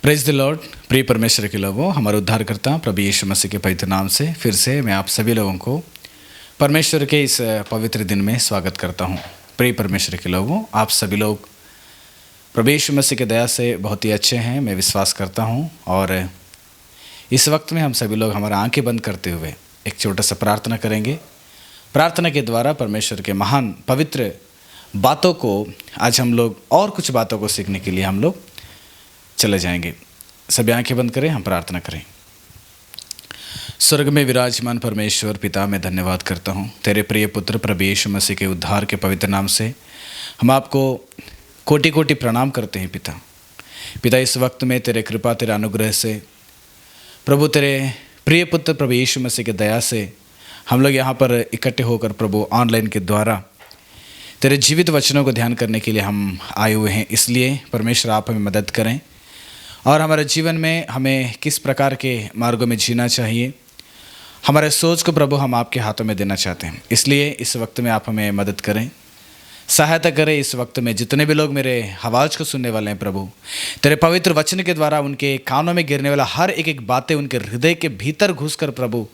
Praise the Lord. प्रिय परमेश्वर के लोगों, हमारे उद्धारकर्ता प्रभु यीशु मसीह के पवित्र नाम से फिर से मैं आप सभी लोगों को परमेश्वर के इस पवित्र दिन में स्वागत करता हूं। प्रिय परमेश्वर के लोगों, आप सभी लोग प्रभु यीशु मसीह की दया से बहुत ही अच्छे हैं, मैं विश्वास करता हूं। और इस वक्त में हम सभी लोग हमारा आंखें बंद करते हुए एक छोटा सा प्रार्थना करेंगे। प्रार्थना के द्वारा परमेश्वर के महान पवित्र बातों को आज हम लोग और कुछ बातों को सीखने के लिए हम लोग चले जाएंगे। सभी आंखें बंद करें, हम प्रार्थना करें। स्वर्ग में विराजमान परमेश्वर पिता, मैं धन्यवाद करता हूँ तेरे प्रिय पुत्र प्रभु यीशु मसीह के उद्धार के पवित्र नाम से हम आपको कोटि कोटि प्रणाम करते हैं। पिता, इस वक्त में तेरे कृपा तेरे अनुग्रह से प्रभु, तेरे प्रिय पुत्र प्रभु यीशु मसीह के दया से हम लोग यहाँ पर इकट्ठे होकर प्रभु ऑनलाइन के द्वारा तेरे जीवित वचनों को ध्यान करने के लिए हम आए हुए हैं। इसलिए परमेश्वर आप हमें मदद करें और हमारे जीवन में हमें किस प्रकार के मार्गों में जीना चाहिए, हमारे सोच को प्रभु हम आपके हाथों में देना चाहते हैं। इसलिए इस वक्त में आप हमें मदद करें, सहायता करें। इस वक्त में जितने भी लोग मेरे आवाज़ को सुनने वाले हैं प्रभु, तेरे पवित्र वचन के द्वारा उनके कानों में गिरने वाला हर एक एक बातें उनके हृदय के भीतर घुसकर प्रभु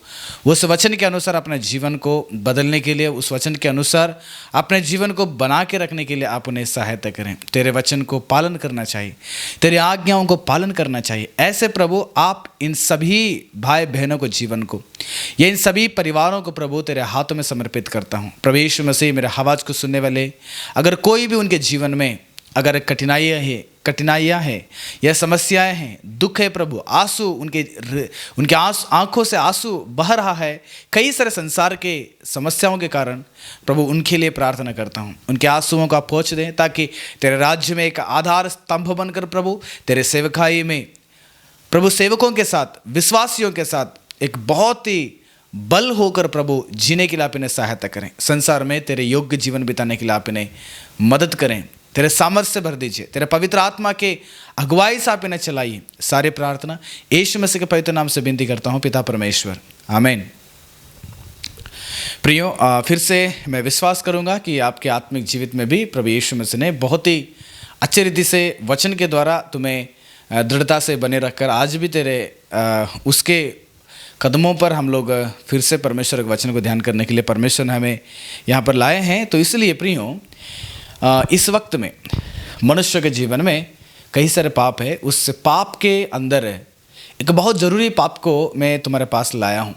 उस वचन के अनुसार अपने जीवन को बदलने के लिए, उस वचन के अनुसार अपने जीवन को बना के रखने के लिए आप उन्हें सहायता करें। तेरे वचन को पालन करना चाहिए, तेरी आज्ञाओं को पालन करना चाहिए। ऐसे प्रभु आप इन सभी भाई बहनों को, जीवन को, ये इन सभी परिवारों को प्रभु तेरे हाथों में समर्पित करता हूँ। प्रभु यीशु मसीह, मेरे आवाज़ को सुनने वाले अगर कोई भी उनके जीवन में अगर कठिनाइयाँ हैं या समस्याएं हैं, दुख है प्रभु, आंसू उनके आंखों से आंसू बह रहा है कई सारे संसार के समस्याओं के कारण, प्रभु उनके लिए प्रार्थना करता हूँ। उनके आंसुओं को आप पोंछ दें ताकि तेरे राज्य में एक आधार स्तंभ बनकर प्रभु तेरे सेवकाई में प्रभु सेवकों के साथ, विश्वासियों के साथ एक बहुत ही बल होकर प्रभु जीने के लिए आप इन्हें सहायता करें। संसार में तेरे योग्य जीवन बिताने के लिए आप इन्हें मदद करें। तेरे सामर्थ्य से भर दीजिए, तेरे पवित्र आत्मा के अगुवाई से आप इन्हें चलाइए। सारी प्रार्थना यीशु मसीह के पवित्र नाम से विनती करता हूँ, पिता परमेश्वर, आमीन। प्रियो, फिर से मैं विश्वास करूँगा कि आपके आत्मिक जीवित में भी प्रभु यीशु मसीह ने बहुत ही अच्छी रीति से वचन के द्वारा तुम्हें दृढ़ता से बने रखकर आज भी तेरे उसके कदमों पर हम लोग फिर से परमेश्वर के वचन को ध्यान करने के लिए परमेश्वर ने हमें यहाँ पर लाए हैं। तो इसलिए प्रियो, इस वक्त में मनुष्य के जीवन में कई सारे पाप है। उस पाप के अंदर एक बहुत ज़रूरी पाप को मैं तुम्हारे पास लाया हूँ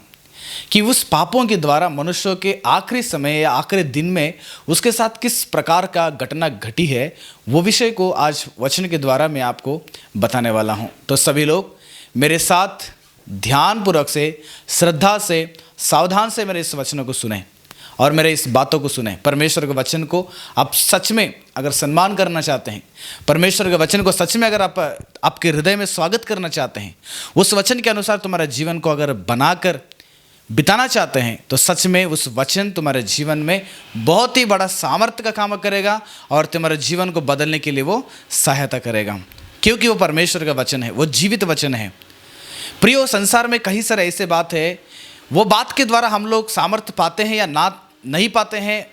कि उस पापों के द्वारा मनुष्य के आखिरी समय या आखिरी दिन में उसके साथ किस प्रकार का घटना घटी है, वो विषय को आज वचन के द्वारा मैं आपको बताने वाला हूँ। तो सभी लोग मेरे साथ ध्यानपूर्वक से, श्रद्धा से, सावधान से मेरे इस वचनों को सुने और मेरे इस बातों को सुने। परमेश्वर के वचन को आप सच में अगर सम्मान करना चाहते हैं, परमेश्वर के वचन को सच में अगर आप आपके हृदय में स्वागत करना चाहते हैं, उस वचन के अनुसार तुम्हारे जीवन को अगर बनाकर बिताना चाहते हैं, तो सच में उस वचन तुम्हारे जीवन में बहुत ही बड़ा सामर्थ्य का काम करेगा और तुम्हारे जीवन को बदलने के लिए वो सहायता करेगा, क्योंकि वो परमेश्वर का वचन है, वो जीवित वचन है। प्रियो, संसार में कई सारे ऐसे बात है, वो बात के द्वारा हम लोग सामर्थ्य पाते हैं या नहीं पाते हैं,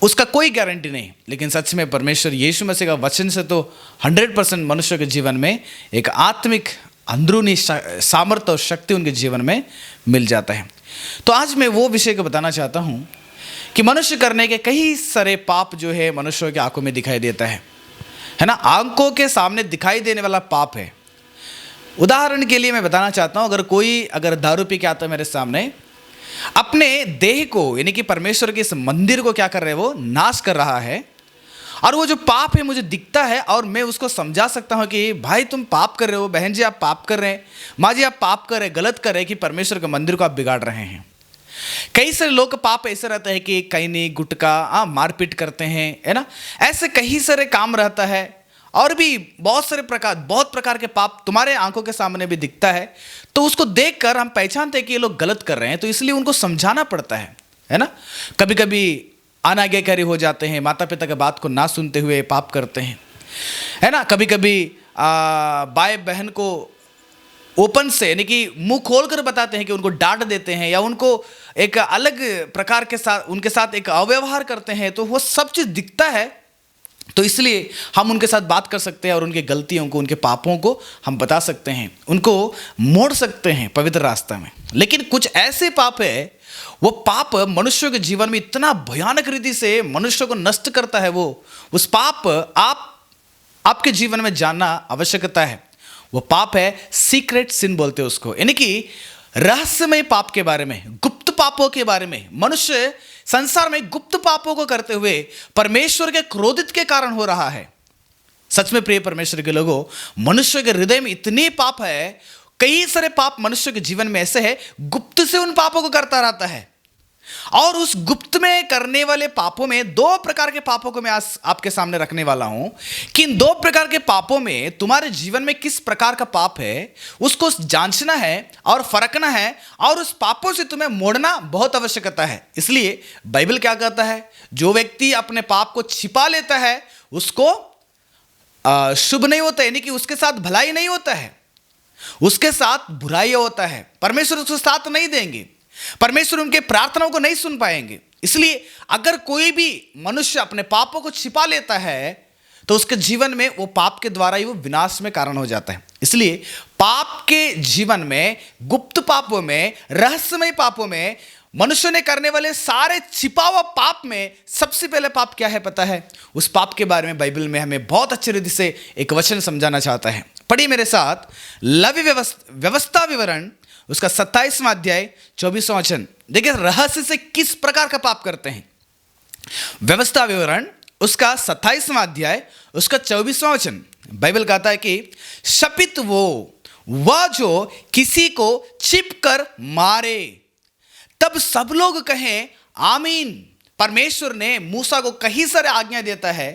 उसका कोई गारंटी नहीं। लेकिन सच में परमेश्वर यीशु मसीह का वचन से तो 100% मनुष्य के जीवन में एक आत्मिक अंदरूनी सामर्थ्य और शक्ति उनके जीवन में मिल जाता है। तो आज मैं वो विषय को बताना चाहता हूँ कि मनुष्य करने के कई सारे पाप जो है मनुष्यों की आंखों में दिखाई देता है ना, आंखों के सामने दिखाई देने वाला पाप है। उदाहरण के लिए मैं बताना चाहता हूँ, अगर दारू पी के आता है मेरे सामने, अपने देह को यानी कि परमेश्वर के इस मंदिर को क्या कर रहे हैं, वो नाश कर रहा है, और वो जो पाप है मुझे दिखता है और मैं उसको समझा सकता हूँ कि भाई तुम पाप कर रहे हो, बहन जी आप पाप कर रहे हैं, माँ जी आप पाप कर रहे हैं, गलत कर रहे हैं कि परमेश्वर के मंदिर को आप बिगाड़ रहे हैं। कई सारे लोग का पाप ऐसा रहता है कि कैनी गुटका मारपीट करते हैं, है ना, ऐसे कई सारे काम रहता है और भी बहुत प्रकार के पाप तुम्हारे आंखों के सामने भी दिखता है। तो उसको देखकर हम पहचानते हैं कि ये लोग गलत कर रहे हैं, तो इसलिए उनको समझाना पड़ता है ना। कभी कभी अनाज्ञाकारी हो जाते हैं, माता पिता के बात को ना सुनते हुए पाप करते हैं, है ना। कभी कभी भाई बहन को ओपन से यानी कि मुंह खोल कर बताते हैं कि उनको डांट देते हैं या उनको एक अलग प्रकार के साथ उनके साथ एक अव्यवहार करते हैं, तो वो सब चीज़ दिखता है। तो इसलिए हम उनके साथ बात कर सकते हैं और उनकी गलतियों को, उनके पापों को हम बता सकते हैं, उनको मोड़ सकते हैं पवित्र रास्ता में। लेकिन कुछ ऐसे पाप है, वो पाप मनुष्यों के जीवन में इतना भयानक रीति से मनुष्य को नष्ट करता है, वो उस पाप आपके जीवन में जानना आवश्यकता है। वो पाप है सीक्रेट सिन बोलते हैं उसको, यानी कि रहस्यमय पाप के बारे में, गुप्त पापों के बारे में। मनुष्य संसार में गुप्त पापों को करते हुए परमेश्वर के क्रोधित के कारण हो रहा है। सच में प्रिय परमेश्वर के लोगों, मनुष्य के हृदय में इतने पाप है, कई सारे पाप मनुष्य के जीवन में ऐसे है, गुप्त से उन पापों को करता रहता है। और उस गुप्त में करने वाले पापों में दो प्रकार के पापों को मैं आज आपके सामने रखने वाला हूं कि इन दो प्रकार के पापों में तुम्हारे जीवन में किस प्रकार का पाप है उसको जांचना है और फरकना है, और उस पापों से तुम्हें मोड़ना बहुत आवश्यकता है। इसलिए बाइबल क्या कहता है, जो व्यक्ति अपने पाप को छिपा लेता है उसको शुभ नहीं होता, यानी कि उसके साथ भलाई नहीं होता है, उसके साथ बुराई होता है। परमेश्वर उसको साथ नहीं देंगे, परमेश्वर उनके प्रार्थनाओं को नहीं सुन पाएंगे। इसलिए अगर कोई भी मनुष्य अपने पापों को छिपा लेता है तो उसके जीवन में वो पाप के द्वारा ही वो विनाश में कारण हो जाता है। इसलिए पाप के जीवन में, गुप्त पापों में, रहस्यमय पापों में, मनुष्य ने करने वाले सारे छिपा हुआ पाप में सबसे पहले पाप क्या है पता है? उस पाप के बारे में बाइबल में हमें बहुत अच्छी रीति से एक वचन समझाना चाहता है। पढ़िए मेरे साथ, लवी व्यवस्था विवरण उसका 27वां अध्याय 24वां वचन। देखिए रहस्य से किस प्रकार का पाप करते हैं। व्यवस्था विवरण उसका 27वां अध्याय उसका 24वां वचन, बाइबल कहता है कि शपित वह जो किसी को छिप कर मारे, तब सब लोग कहें आमीन। परमेश्वर ने मूसा को कई सारे आज्ञा देता है,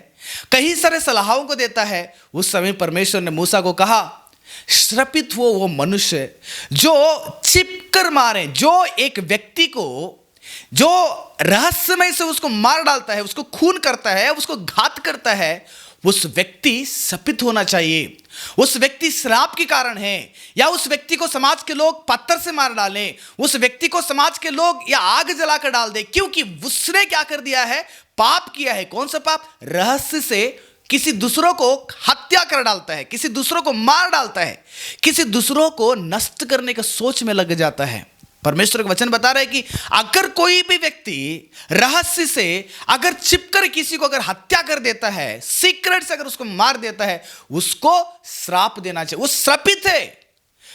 कई सारे सलाहों को देता है। उस समय परमेश्वर ने मूसा को कहा, श्रापित वो मनुष्य जो छिप कर मारे, जो एक व्यक्ति को जो रहस्यमय से उसको मार डालता है, उसको खून करता है, उसको घात करता है, उस व्यक्ति शपित होना चाहिए। उस व्यक्ति श्राप के कारण है, या उस व्यक्ति को समाज के लोग पत्थर से मार डालें, उस व्यक्ति को समाज के लोग या आग जलाकर डाल दे, क्योंकि उसने क्या कर दिया है? पाप किया है। कौन सा पाप? रहस्य से किसी दूसरों को हत्या कर डालता है, किसी दूसरों को मार डालता है, किसी दूसरों को नष्ट करने का सोच में लग जाता है। परमेश्वर का वचन बता रहा है कि अगर कोई भी व्यक्ति रहस्य से अगर छिपकर किसी को अगर हत्या कर देता है, सीक्रेट से अगर उसको मार देता है, उसको श्राप देना चाहिए, वो श्रापित है।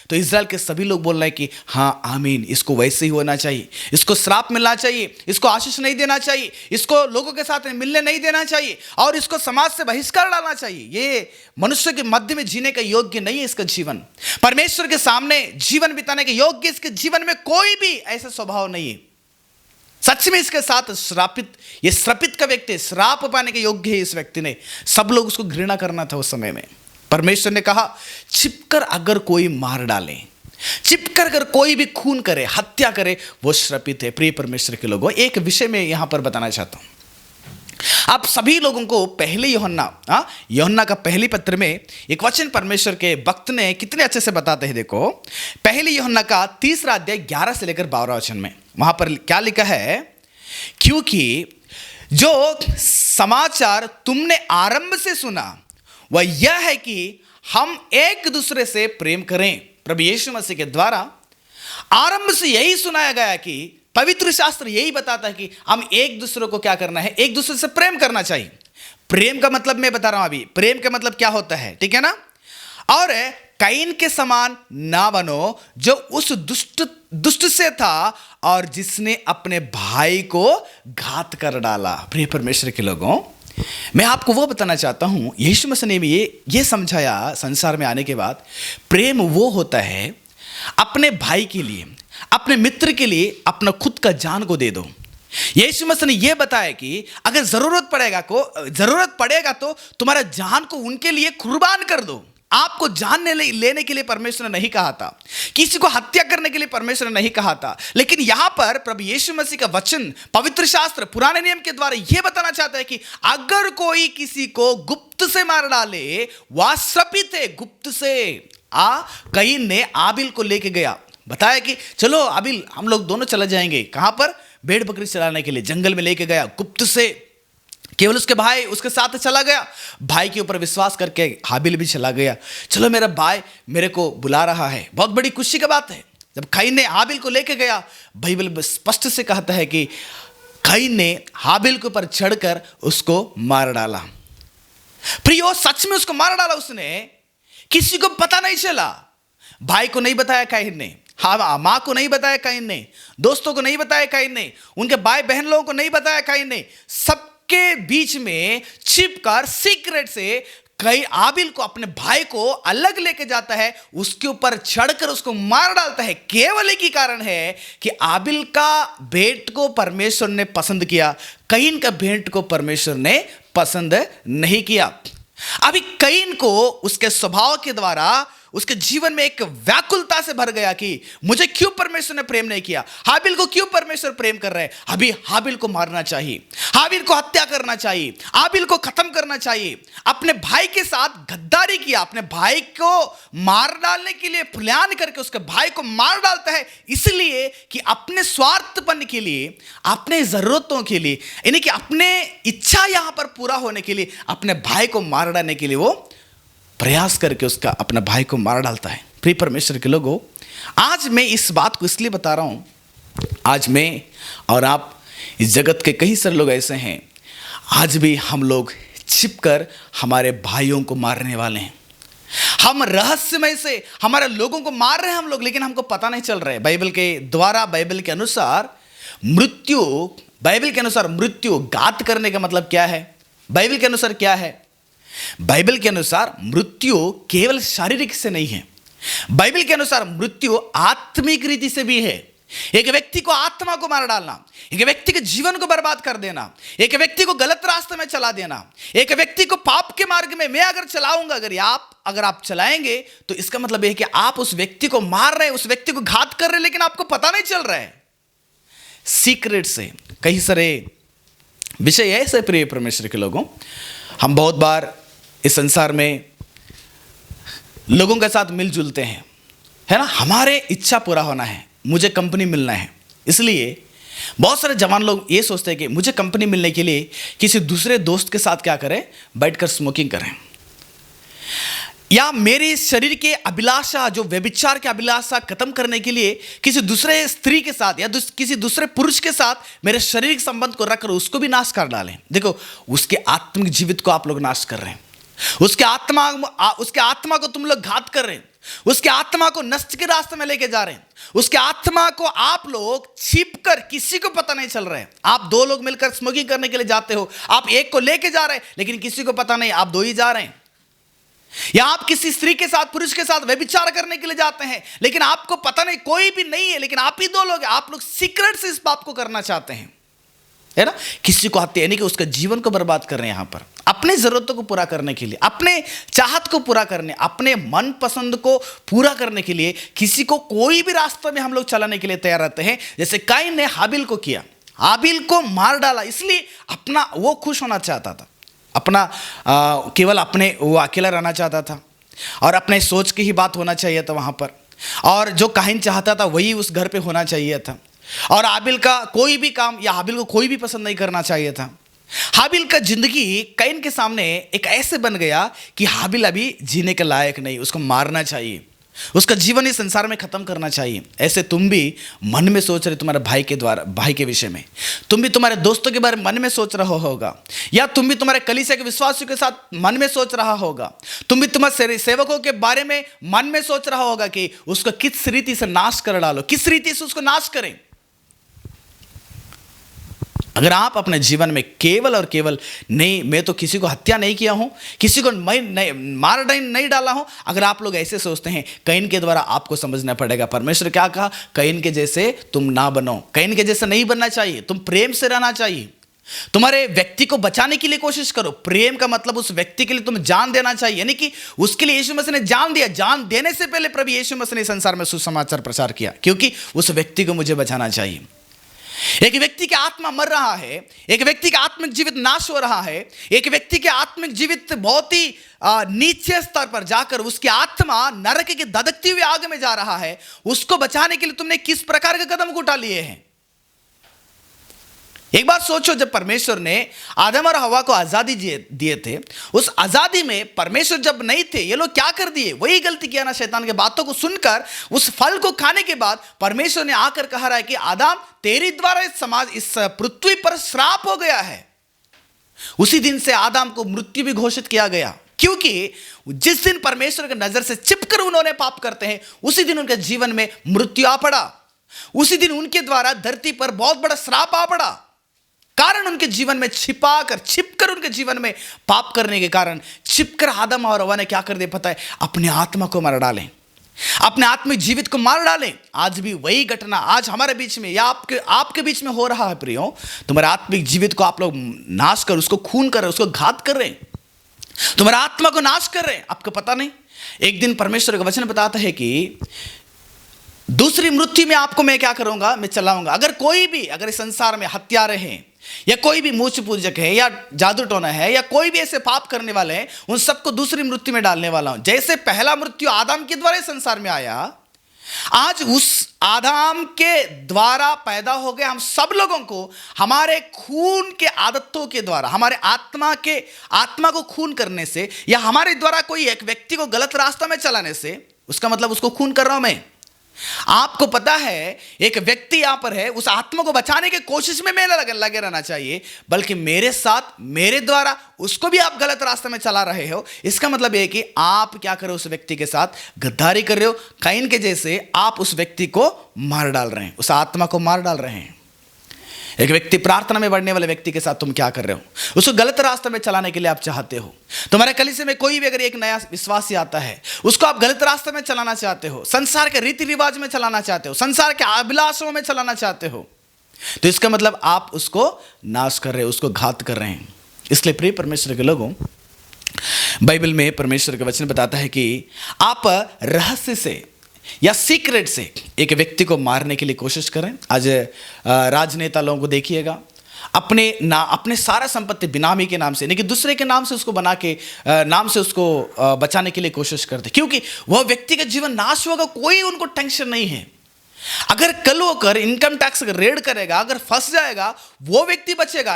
तो इज़राइल के सभी लोग बोल रहे हैं कि हाँ आमीन, इसको वैसे ही होना चाहिए, इसको श्राप मिलना चाहिए, इसको आशीष नहीं देना चाहिए, इसको लोगों के साथ मिलने नहीं देना चाहिए, और इसको समाज से बहिष्कार डालना चाहिए। ये मनुष्य के मध्य में जीने का योग्य नहीं है इसका जीवन, परमेश्वर के सामने जीवन बिताने के योग्य इसके जीवन में कोई भी ऐसा स्वभाव नहीं है। सच में इसके साथ श्रापित, ये श्रापित का व्यक्ति श्राप पाने के योग्य है। इस व्यक्ति ने, सब लोग उसको घृणा करना था उस समय में। परमेश्वर ने कहा छिपकर अगर कोई मार डाले, छिपकर अगर कोई भी खून करे, हत्या करे, वो श्रापित है। प्रिय परमेश्वर के लोगों, एक विषय में यहां पर बताना चाहता हूं। आप सभी लोगों को पहले यूहन्ना का पहली पत्र में एक वचन परमेश्वर के भक्त ने कितने अच्छे से बताते हैं। देखो, पहले यूहन्ना का 3 अध्याय 11 से लेकर 12 वचन में वहां पर क्या लिखा है? क्योंकि जो समाचार तुमने आरंभ से सुना वह यह है कि हम एक दूसरे से प्रेम करें। प्रभु यीशु मसीह के द्वारा आरंभ से यही सुनाया गया कि पवित्र शास्त्र यही बताता है कि हम एक दूसरे को क्या करना है? एक दूसरे से प्रेम करना चाहिए। प्रेम का मतलब मैं बता रहा हूं अभी, प्रेम का मतलब क्या होता है, ठीक है ना? और कैन के समान ना बनो जो उस दुष्ट से था और जिसने अपने भाई को घात कर डाला। प्रिय परमेश्वर के लोगों, मैं आपको वो बताना चाहता हूं, यीशु मसीह ने भी ये समझाया संसार में आने के बाद, प्रेम वो होता है अपने भाई के लिए, अपने मित्र के लिए अपना खुद का जान को दे दो। यीशु मसीह ने ये बताया कि अगर जरूरत पड़ेगा तो तुम्हारा जान को उनके लिए कुर्बान कर दो। आपको जान लेने के लिए परमेश्वर ने नहीं कहा था, किसी को हत्या करने के लिए परमेश्वर ने नहीं कहा था, लेकिन यहां पर प्रभु यीशु मसीह का वचन, पवित्र शास्त्र, पुराने नियम के द्वारा यह बताना चाहता है कि अगर कोई किसी को गुप्त से मार डाले वह श्रापित है। गुप्त से कैन ने आबिल को लेके गया, बताया कि चलो आबिल हम लोग दोनों चले जाएंगे। कहां पर? भेड़ बकरी चलाने के लिए जंगल में लेके गया गुप्त से। केवल उसके भाई उसके साथ चला गया, भाई के ऊपर विश्वास करके हाबिल भी चला गया। चलो मेरा भाई मेरे को बुला रहा है, बहुत बड़ी खुशी की बात है। जब काइन ने हाबिल को लेके गया, बाइबल स्पष्ट से कहता है कि काइन ने हाबिल के ऊपर चढ़कर उसको मार डाला। प्रियो, सच में उसको मार डाला उसने, किसी को पता नहीं चला। भाई को नहीं बताया काइन ने, हाँ माँ को नहीं बताया काइन ने, दोस्तों को नहीं बताया काइन ने, उनके भाई बहन लोगों को नहीं बताया काइन ने। सबके बीच में छिपकर सीक्रेट से कई हाबिल को, अपने भाई को अलग लेके जाता है, उसके ऊपर चढ़कर उसको मार डालता है। केवल एक ही कारण है कि हाबिल का भेंट को परमेश्वर ने पसंद किया, काइन का भेंट को परमेश्वर ने पसंद नहीं किया। अभी काइन को उसके स्वभाव के द्वारा उसके जीवन में एक व्याकुलता से भर गया कि मुझे क्यों परमेश्वर ने प्रेम नहीं किया, हाबिल को क्यों परमेश्वर प्रेम कर रहे हैं। अभी हाबिल को मारना चाहिए, हाबिल को हत्या करना चाहिए, हाबिल को खत्म करना चाहिए। अपने भाई के साथ गद्दारी किया, अपने भाई को मार डालने के लिए प्लान करके उसके भाई को मार डालता है, इसलिए कि अपने स्वार्थपन के लिए, अपने जरूरतों के लिए, यानी कि अपने इच्छा यहां पर पूरा होने के लिए अपने भाई को मार डालने के लिए वो प्रयास करके उसका अपना भाई को मार डालता है। प्रिय परमेश्वर के लोगों, आज मैं इस बात को इसलिए बता रहा हूं, आज मैं और आप, इस जगत के कई सारे लोग ऐसे हैं, आज भी हम लोग छिपकर हमारे भाइयों को मारने वाले हैं। हम रहस्यमय से हमारे लोगों को मार रहे हैं हम लोग, लेकिन हमको पता नहीं चल रहा है। बाइबल के द्वारा, बाइबल के अनुसार मृत्यु, बाइबल के अनुसार मृत्यु घात करने का मतलब क्या है? बाइबल के अनुसार क्या है? बाइबल के अनुसार मृत्यु केवल शारीरिक से नहीं है, बाइबल के अनुसार मृत्यु आत्मिक रीति से भी है। एक व्यक्ति को आत्मा को मार डालना, एक व्यक्ति के जीवन को बर्बाद कर देना, एक व्यक्ति को गलत रास्ते में चला देना, एक व्यक्ति को पाप के मार्ग में मैं अगर चलाऊंगा, अगर आप चलाएंगे तो इसका मतलब है कि आप उस व्यक्ति को मार रहे हैं, उस व्यक्ति को घात कर रहे हैं, लेकिन आपको पता नहीं चल रहा है। सीक्रेट से कई सारे विषय ऐसे प्रिय परमेश्वर के लोगों, हम बहुत बार इस संसार में लोगों के साथ मिलजुलते हैं, है ना, हमारे इच्छा पूरा होना है, मुझे कंपनी मिलना है, इसलिए बहुत सारे जवान लोग ये सोचते हैं कि मुझे कंपनी मिलने के लिए किसी दूसरे दोस्त के साथ क्या करें, बैठकर स्मोकिंग करें, या मेरे शरीर के अभिलाषा, जो व्यभिचार के अभिलाषा खत्म करने के लिए किसी दूसरे स्त्री के साथ या किसी दूसरे पुरुष के साथ मेरे शारीरिक संबंध को रखकर उसको भी नाश कर डालें। देखो, उसके आत्मिक जीवित को आप लोग नाश कर रहे हैं, उसके आत्मा को तुम लोग घात कर रहे हैं, उसके आत्मा को नष्ट के रास्ते में लेके जा रहे हैं, उसके आत्मा को आप लोग छिपकर, किसी को पता नहीं चल रहा है। आप दो लोग मिलकर स्मोकिंग करने के लिए जाते हो, आप एक को लेके जा रहे हैं लेकिन किसी को पता नहीं, आप दो ही जा रहे हैं। या आप किसी स्त्री के साथ, पुरुष के साथ व्यभिचार करने के लिए जाते हैं, लेकिन आपको पता नहीं, कोई भी नहीं है, लेकिन आप ही दो लोग, आप लोग सीक्रेट से इस पाप को करना चाहते हैं, है ना। किसी को हत्या, यानी कि उसका जीवन को बर्बाद कर रहे हैं यहां पर, अपने जरूरतों को पूरा करने के लिए, अपने चाहत को पूरा करने, अपने मन पसंद को पूरा करने के लिए किसी को कोई भी रास्ते में हम लोग चलाने के लिए तैयार रहते हैं। जैसे काइन ने हाबिल को किया, हाबिल को मार डाला, इसलिए अपना वो खुश होना चाहता था, अपना केवल अपने वो अकेला रहना चाहता था और अपने सोच की ही बात होना चाहिए था वहाँ पर, और जो काइन चाहता था वही उस घर पे होना चाहिए था, और हाबिल का कोई भी काम या हाबिल को कोई भी पसंद नहीं करना चाहिए था। हाबिल का जिंदगी काइन के सामने एक ऐसे बन गया कि हाबिल अभी जीने के लायक नहीं, उसको मारना चाहिए, उसका जीवन इस संसार में खत्म करना चाहिए। ऐसे तुम भी मन में सोच रहे, तुम्हारे भाई के विषय में, तुम भी तुम्हारे दोस्तों के बारे में मन में सोच रहा होगा, या तुम भी तुम्हारे कलीसिया के विश्वासियों के साथ मन में सोच रहा होगा, तुम भी तुम्हारे सेवकों के बारे में मन में सोच रहा होगा कि उसको किस रीति से नाश कर डालो, किस रीति से उसको नाश करें। अगर आप अपने जीवन में केवल और केवल नहीं, मैं तो किसी को हत्या नहीं किया हूं, किसी को मार नहीं डाला हूं, अगर आप लोग ऐसे सोचते हैं, काइन के द्वारा आपको समझना पड़ेगा परमेश्वर क्या कहा, काइन के जैसे तुम ना बनो, काइन के जैसे नहीं बनना चाहिए, तुम प्रेम से रहना चाहिए, तुम्हारे व्यक्ति को बचाने के लिए कोशिश करो। प्रेम का मतलब उस व्यक्ति के लिए तुम जान देना चाहिए, यानी कि उसके लिए यीशु मसीह ने जान दिया। जान देने से पहले प्रभु यीशु मसीह ने संसार में सुसमाचार प्रचार किया, क्योंकि उस व्यक्ति को मुझे बचाना चाहिए। एक व्यक्ति की आत्मा मर रहा है, एक व्यक्ति का आत्मिक जीवित नाश हो रहा है, एक व्यक्ति के आत्मिक जीवित बहुत ही नीचे स्तर पर जाकर उसकी आत्मा नरक की धधकती हुई आग में जा रहा है। उसको बचाने के लिए तुमने किस प्रकार के कदम उठा लिए हैं? एक बात सोचो, जब परमेश्वर ने आदम और हवा को आजादी दिए थे, उस आजादी में परमेश्वर जब नहीं थे, ये लोग क्या कर दिए? वही गलती किया ना, शैतान के बातों को सुनकर उस फल को खाने के बाद परमेश्वर ने आकर कहा रहा है कि आदम, तेरी द्वारा इस पृथ्वी पर श्राप हो गया है। उसी दिन से आदम को मृत्यु भी घोषित किया गया, क्योंकि जिस दिन परमेश्वर की नजर से चिपकर उन्होंने पाप करते हैं, उसी दिन उनके जीवन में मृत्यु आ पड़ा। उसी दिन उनके द्वारा धरती पर बहुत बड़ा श्राप आ पड़ा। कारण उनके जीवन में छिपकर उनके जीवन में पाप करने के कारण छिपकर आदम और हवा ने क्या कर दिया पता है? अपने आत्मा को मार डालें, अपने आत्मिक जीवित को मार डालें। आज भी वही घटना आज हमारे बीच में या आपके बीच में हो रहा है। प्रियो, तुम्हारे आत्मिक जीवित को आप लोग नाश कर, उसको खून कर रहे, उसको घात कर रहे हैं, तुम्हारे आत्मा को नाश कर रहे हैं। आपको पता नहीं, एक दिन परमेश्वर का वचन बताता है कि दूसरी मृत्यु में आपको मैं क्या करूंगा? मैं चलाऊंगा। अगर इस संसार में हत्यारे हैं, या कोई भी मूर्ति पूजक है, या जादू टोना है, या कोई भी ऐसे पाप करने वाले हैं, उन सबको दूसरी मृत्यु में डालने वाला हूं। जैसे पहला मृत्यु आदम के द्वारा संसार में आया, आज उस आदम के द्वारा पैदा हो गए हम सब लोगों को हमारे खून के आदतों के द्वारा, हमारे आत्मा को खून करने से, या हमारे द्वारा कोई एक व्यक्ति को गलत रास्ता में चलाने से, उसका मतलब उसको खून कर रहा हूं मैं। आपको पता है, एक व्यक्ति यहां पर है, उस आत्मा को बचाने की कोशिश में लगे रहना चाहिए, बल्कि मेरे साथ, मेरे द्वारा उसको भी आप गलत रास्ते में चला रहे हो। इसका मतलब यह है कि आप क्या कर रहे हो? उस व्यक्ति के साथ गद्दारी कर रहे हो। कैन के जैसे आप उस व्यक्ति को मार डाल रहे हैं, उस आत्मा को मार डाल रहे हैं। एक व्यक्ति, प्रार्थना में बढ़ने वाले व्यक्ति के साथ तुम क्या कर रहे हो? उसको गलत रास्ते में चलाने के लिए आप चाहते हो। तुम्हारे कलीसिया में कोई भी अगर एक नया विश्वासी आता है, उसको आप गलत रास्ते में चलाना चाहते हो, संसार के रीति रिवाज में चलाना चाहते हो, संसार के अभिलाषों में चलाना चाहते हो, तो इसका मतलब आप उसको नाश कर रहे हो, उसको घात कर रहे हैं। इसलिए प्रिय परमेश्वर के लोगों, बाइबल में परमेश्वर का वचन बताता है कि आप रहस्य से या सीक्रेट से एक व्यक्ति को मारने के लिए कोशिश करें। आज राजनेता लोगों को देखिएगा, अपने सारा संपत्ति बिनामी के नाम से, यानी कि दूसरे के नाम से उसको बना के नाम से उसको बचाने के लिए कोशिश करते, क्योंकि वह व्यक्ति का जीवन नाश होगा, कोई उनको टेंशन नहीं है। अगर कल होकर इनकम टैक्स रेड करेगा, अगर फंस जाएगा, वो व्यक्ति बचेगा,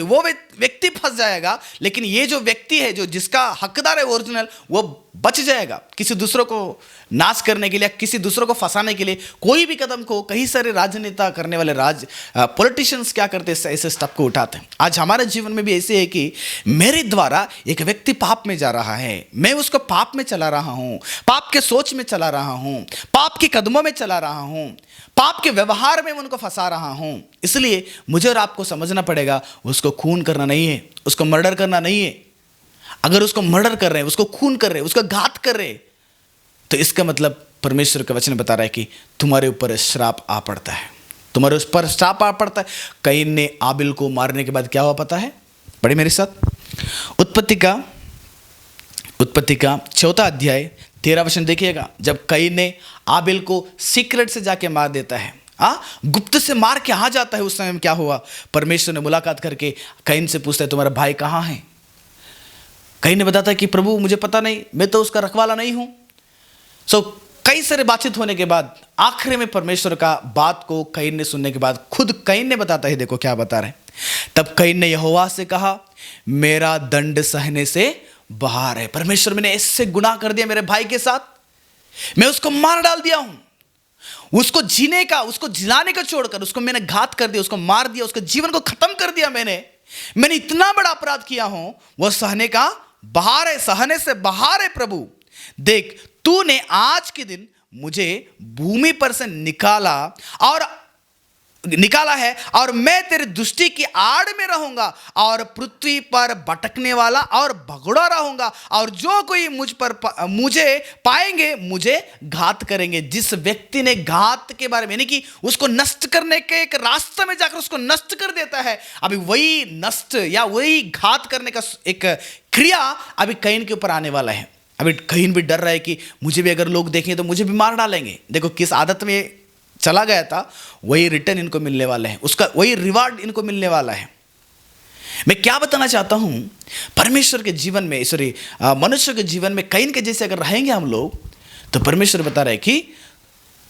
वो व्यक्ति फंस जाएगा, लेकिन ये जो व्यक्ति है, जो जिसका हकदार है ओरिजिनल, वो बच जाएगा। किसी दूसरों को नाश करने के लिए, किसी दूसरों को फंसाने के लिए कोई भी कदम को कई सारे राजनेता करने वाले पॉलिटिशियंस क्या करते हैं? ऐसे स्टेप को उठाते हैं। आज हमारे जीवन में भी ऐसे है कि मेरे द्वारा एक व्यक्ति पाप में जा रहा है, मैं उसको पाप में चला रहा हूं, पाप के सोच में चला रहा हूं, पाप के कदमों में चला रहा हूं, पाप के व्यवहार में उनको फंसा रहा हूं। इसलिए मुझे और आपको समझना पड़ेगा, उसको खून करना नहीं है, उसको मर्डर करना नहीं है। अगर उसको मर्डर कर रहे हैं, उसको खून कर रहे हैं, उसको घात कर रहे हैं, तो इसका मतलब परमेश्वर का वचन बता रहा है कि तुम्हारे ऊपर श्राप आ पड़ता है, तुम्हारे उस पर श्राप आ पड़ता है। कैन ने आबिल को मारने के बाद क्या हुआ पता है? पढ़े मेरे साथ, उत्पत्ति का 4 अध्याय 13 वचन देखिएगा। जब कैन ने आबिल को सीक्रेट से जाके मार देता है, गुप्त से मार के आ जाता है, उस समय में क्या हुआ? परमेश्वर ने मुलाकात करके कैन से पूछता है, तुम्हारा भाई कहाँ है? कैन ने बताता है कि प्रभु मुझे पता नहीं, मैं तो उसका रखवाला नहीं हूं। कई सारे बातचीत होने के बाद आखिर में परमेश्वर का बात को कैन ने सुनने के बाद खुद कैन ने बताता है, देखो क्या बता रहे हैं। तब कैन ने यहोवा से कहा, मेरा दंड सहने से बाहर है। परमेश्वर, मैंने ऐसे गुनाह कर दिया मेरे भाई के साथ, मैं उसको मार डाल दिया हूं, उसको जीने का, उसको जिलाने का छोड़कर उसको मैंने घात कर दिया, उसको मार दिया, उसके जीवन को खत्म कर दिया। मैंने इतना बड़ा अपराध किया हूं, वह सहने का बाहर है, सहने से बाहर है। प्रभु देख, तूने आज के दिन मुझे भूमि पर से निकाला है, और मैं तेरी दृष्टि की आड़ में रहूंगा, और पृथ्वी पर भटकने वाला और भगोड़ा रहूंगा, और जो कोई मुझे पाएंगे मुझे घात करेंगे। जिस व्यक्ति ने घात के बारे में, यानी कि उसको नष्ट करने के एक रास्ते में जाकर उसको नष्ट कर देता है, अभी वही नष्ट या वही घात करने का एक क्रिया अभी कैन के ऊपर आने वाला है। अभी कैन भी डर रहा है कि मुझे भी अगर लोग देखें तो मुझे भी मार डालेंगे। देखो किस आदत में चला गया था, वही रिटर्न इनको मिलने वाला है, उसका वही रिवार्ड इनको मिलने वाला है। मैं क्या बताना चाहता हूं, परमेश्वर के जीवन में, मनुष्य के जीवन में कैन के जैसे अगर रहेंगे हम लोग, तो परमेश्वर बता रहे कि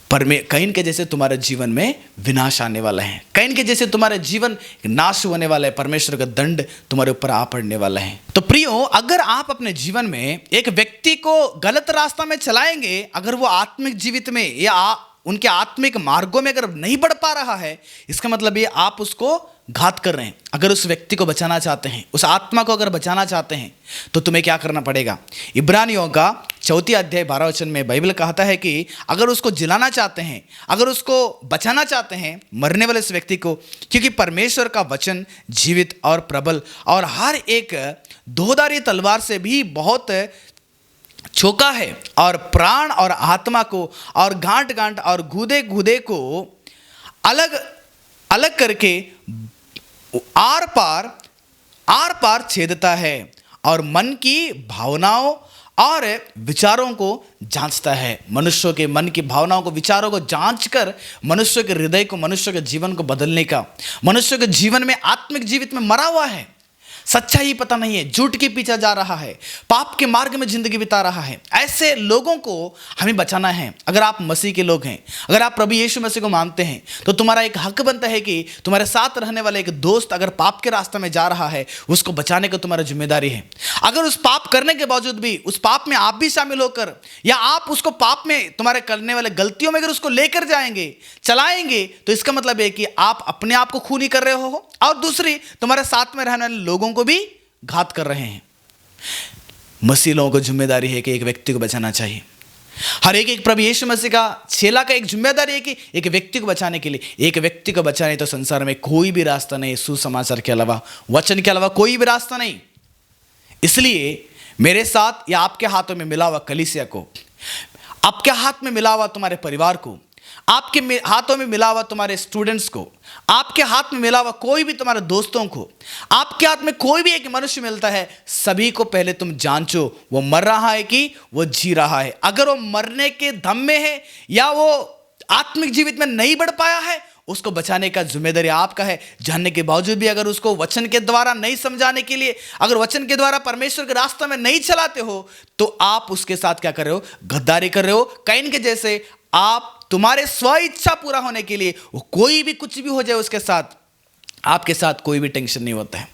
कैन के जैसे तुम्हारे जीवन में विनाश आने वाला है। कैन के जैसे तुम्हारे जीवन नाश होने वाला है। परमेश्वर का दंड तुम्हारे ऊपर आ पड़ने वाला है। तो प्रियो, अगर आप अपने जीवन में एक व्यक्ति को गलत रास्ता में चलाएंगे, अगर वो आत्मिक जीवित में या उनके आत्मिक मार्गों में अगर नहीं बढ़ पा रहा है, इसका मतलब ये आप उसको घात कर रहे हैं। अगर उस व्यक्ति को बचाना चाहते हैं, उस आत्मा को अगर बचाना चाहते हैं, तो तुम्हें क्या करना पड़ेगा। इब्रानियों का 4 अध्याय 12 वचन में बाइबल कहता है कि अगर उसको जिलाना चाहते हैं, अगर उसको बचाना चाहते हैं, मरने वाले इस व्यक्ति को, क्योंकि परमेश्वर का वचन जीवित और प्रबल और हर एक दोधारी तलवार से भी बहुत चौका है, और प्राण और आत्मा को और गांठ गांठ और गूदे गूदे को अलग अलग करके आर पार छेदता है, और मन की भावनाओं और विचारों को जांचता है। मनुष्यों के मन की भावनाओं को, विचारों को जांचकर मनुष्य के हृदय को, मनुष्य के जीवन को बदलने का। मनुष्य के जीवन में आत्मिक जीवित में मरा हुआ है, सच्चाई पता नहीं है, झूठ के पीछे जा रहा है, पाप के मार्ग में जिंदगी बिता रहा है। ऐसे लोगों को हमें बचाना है। अगर आप मसीह के लोग हैं, अगर आप प्रभु यीशु मसीह को मानते हैं, तो तुम्हारा एक हक बनता है कि तुम्हारे साथ रहने वाले एक दोस्त अगर पाप के रास्ते में जा रहा है, उसको बचाने का तुम्हारा जिम्मेदारी है। अगर उस पाप करने के बावजूद भी उस पाप में आप भी शामिल होकर, या आप उसको पाप में तुम्हारे करने वाले गलतियों में अगर उसको लेकर जाएंगे, चलाएंगे, तो इसका मतलब है कि आप अपने आप को खूनी कर रहे हो, और दूसरी तुम्हारे साथ में रहने वाले लोगों को भी घात कर रहे हैं। मसीह लोगों को जिम्मेदारी है कि एक व्यक्ति को बचाना चाहिए। हर एक प्रभु यीशु मसीह का चेला का एक जिम्मेदारी है कि एक व्यक्ति को बचाने के लिए, एक व्यक्ति को बचाने तो संसार में कोई भी रास्ता नहीं, सुसमाचार के अलावा, वचन के अलावा कोई भी रास्ता नहीं। इसलिए मेरे साथ या आपके हाथों में मिला हुआ कलीसिया को, आपके हाथ में मिला हुआ तुम्हारे परिवार को, आपके हाथों में मिला हुआ तुम्हारे स्टूडेंट्स को, आपके हाथ में मिला हुआ कोई भी तुम्हारे दोस्तों को, आपके हाथ में कोई भी एक मनुष्य मिलता है, सभी को पहले तुम जांचो वो मर रहा है कि वो जी रहा है। अगर वो मरने के दम में है या वो आत्मिक जीवित में नहीं बढ़ पाया है, उसको बचाने का जिम्मेदारी आपका है। जानने के बावजूद भी अगर उसको वचन के द्वारा नहीं समझाने के लिए, अगर वचन के द्वारा परमेश्वर के रास्ते में नहीं चलाते हो, तो आप उसके साथ क्या कर रहे हो, गद्दारी कर रहे हो। कैन के जैसे आप तुम्हारे स्व इच्छा पूरा होने के लिए, वो कोई भी कुछ भी हो जाए उसके साथ, आपके साथ कोई भी टेंशन नहीं होता है,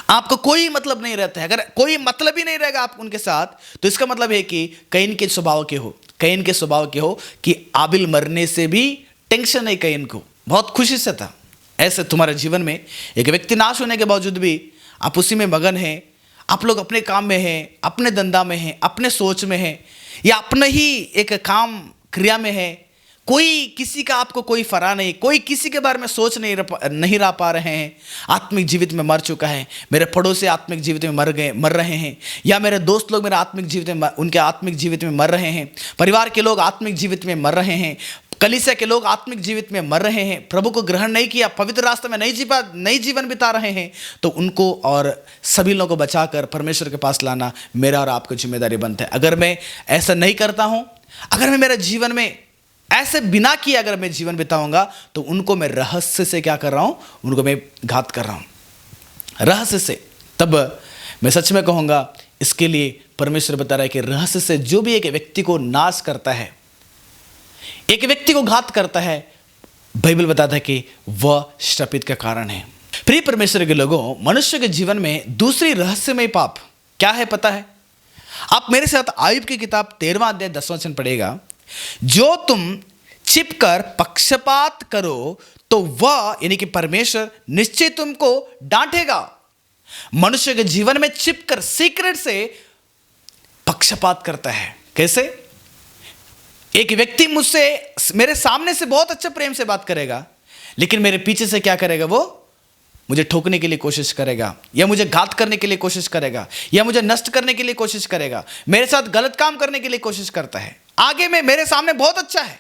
आपको कोई मतलब नहीं रहता है। अगर कोई मतलब ही नहीं रहेगा आप उनके साथ, तो इसका मतलब है कि कैन के स्वभाव के हो, कैन के स्वभाव के हो कि आबिल मरने से भी टेंशन नहीं, कैन को बहुत खुशी से था। ऐसे तुम्हारे जीवन में एक व्यक्ति नाश होने के बावजूद भी आप उसी में मगन हैं, आप लोग अपने काम में हैं, अपने धंधा में हैं, अपने सोच में हैं, या अपने ही एक काम क्रिया में है। कोई किसी का आपको कोई फरा नहीं, कोई किसी के बारे में सोच नहीं रह पा रहे हैं। आत्मिक जीवित में मर चुका है, मेरे पड़ोसी आत्मिक जीवित में मर रहे हैं, या मेरे दोस्त लोग मेरे आत्मिक जीवित में उनके आत्मिक जीवित में मर रहे हैं, परिवार के लोग आत्मिक जीवित में मर रहे हैं, कलीसिया के लोग आत्मिक जीवित में मर रहे हैं, प्रभु को ग्रहण नहीं किया, पवित्र रास्ते में नई जीवन बिता रहे हैं। तो उनको और सभी लोगों को बचाकर परमेश्वर के पास लाना मेरा और आपका जिम्मेदारी बनता है। अगर मैं ऐसा नहीं करता हूं, अगर मैं मेरे जीवन में ऐसे बिना किए अगर मैं जीवन बिताऊंगा, तो उनको मैं रहस्य से क्या कर रहा हूं, उनको मैं घात कर रहा हूं, रहस्य से। तब मैं सच में कहूंगा, इसके लिए परमेश्वर बता रहा है कि रहस्य से जो भी एक व्यक्ति को नाश करता है, एक व्यक्ति को घात करता है, बाइबल बताता है कि वह श्रापित का कारण है। प्रिय परमेश्वर के लोगों, मनुष्य के जीवन में दूसरी रहस्यमय पाप क्या है पता है? आप मेरे साथ आयुब की किताब 13वां अध्याय 10वां वचन पढ़ेगा। जो तुम छिपकर पक्षपात करो, तो वह यानी कि परमेश्वर निश्चय तुमको डांटेगा। मनुष्य के जीवन में छिपकर सीक्रेट से पक्षपात करता है। कैसे? एक व्यक्ति मुझसे मेरे सामने से बहुत अच्छे प्रेम से बात करेगा, लेकिन मेरे पीछे से क्या करेगा, वो मुझे ठोकने के लिए कोशिश करेगा, या मुझे घात करने के लिए कोशिश करेगा, या मुझे नष्ट करने के लिए कोशिश करेगा, मेरे साथ गलत काम करने के लिए कोशिश करता है। आगे में मेरे सामने बहुत अच्छा है,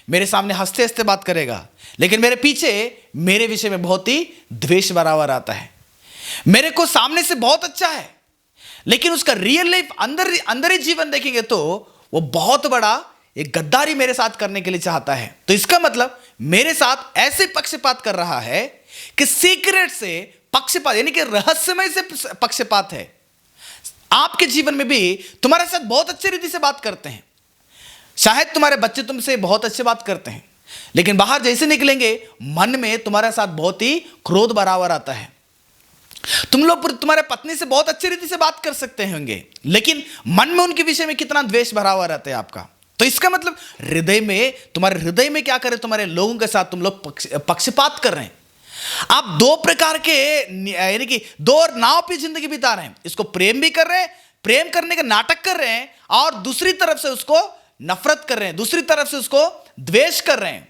मेरे सामने हंसते हंसते बात करेगा, लेकिन मेरे पीछे मेरे विषय में बहुत ही द्वेष भरा हुआ आता है। मेरे को सामने से बहुत अच्छा है, लेकिन उसका रियल लाइफ अंदर ही जीवन देखेंगे तो वो बहुत बड़ा एक गद्दारी मेरे साथ करने के लिए चाहता है। तो इसका मतलब मेरे साथ ऐसे पक्षपात कर रहा है कि सीक्रेट से पक्षपात यानी कि रहस्यमय से पक्षपात है। आपके जीवन में भी तुम्हारे साथ बहुत अच्छी रीति से बात करते हैं, शायद तुम्हारे बच्चे तुमसे बहुत अच्छे बात करते हैं, लेकिन बाहर जैसे निकलेंगे मन में तुम्हारे साथ बहुत ही क्रोध बराबर आता है। तुम लोग तुम्हारे पत्नी से बहुत अच्छी रीति से बात कर सकते होंगे, लेकिन मन में उनके विषय में कितना द्वेष भरा हुआ रहता है आपका। तो इसका मतलब तुम्हारे हृदय में क्या करे, तुम्हारे लोगों के साथ तुम लोग पक्षपात कर रहे हैं। आप दो प्रकार के यानी कि दो नाव पे जिंदगी बिता रहे हैं। इसको प्रेम भी कर रहे हैं, प्रेम करने का नाटक कर रहे हैं, और दूसरी तरफ से उसको नफरत कर रहे हैं, दूसरी तरफ से उसको द्वेष कर रहे हैं।